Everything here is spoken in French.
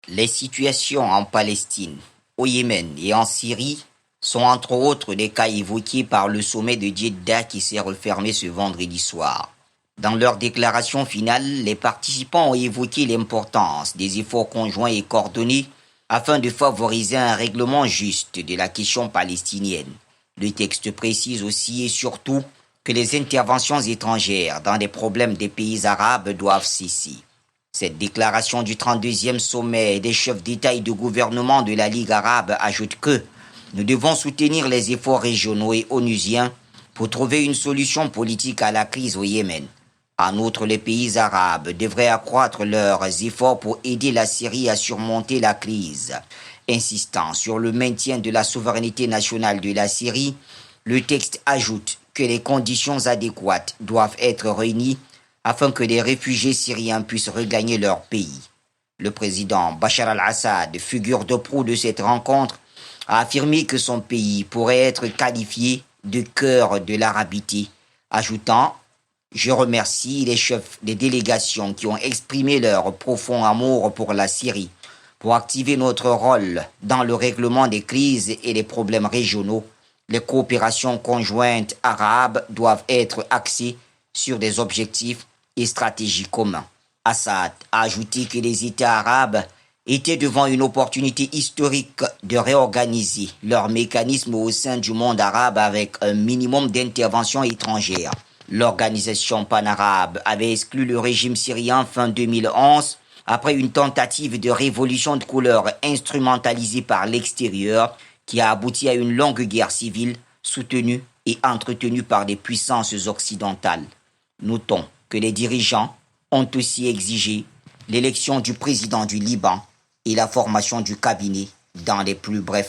Les situations en Palestine, au Yémen et en Syrie sont entre autres des cas évoqués par le sommet de Jeddah qui s'est refermé ce vendredi soir. Dans leur déclaration finale, les participants ont évoqué l'importance des efforts conjoints et coordonnés afin de favoriser un règlement juste de la question palestinienne. Le texte précise aussi et surtout que les interventions étrangères dans les problèmes des pays arabes doivent cesser. Cette déclaration du 32e sommet des chefs d'État et de gouvernement de la Ligue arabe ajoute que nous devons soutenir les efforts régionaux et onusiens pour trouver une solution politique à la crise au Yémen. En outre, les pays arabes devraient accroître leurs efforts pour aider la Syrie à surmonter la crise. Insistant sur le maintien de la souveraineté nationale de la Syrie, le texte ajoute que les conditions adéquates doivent être réunies afin que les réfugiés syriens puissent regagner leur pays. Le président Bachar al-Assad, figure de proue de cette rencontre, a affirmé que son pays pourrait être qualifié de cœur de l'arabité, ajoutant « Je remercie les chefs des délégations qui ont exprimé leur profond amour pour la Syrie, pour activer notre rôle dans le règlement des crises et des problèmes régionaux. Les coopérations conjointes arabes doivent être axées sur des objectifs et stratégies communs. » Assad a ajouté que les États arabes étaient devant une opportunité historique de réorganiser leurs mécanismes au sein du monde arabe avec un minimum d'intervention étrangère. L'organisation panarabe avait exclu le régime syrien fin 2011 après une tentative de révolution de couleur instrumentalisée par l'extérieur qui a abouti à une longue guerre civile soutenue et entretenue par des puissances occidentales. Notons que les dirigeants ont aussi exigé l'élection du président du Liban et la formation du cabinet dans les plus brefs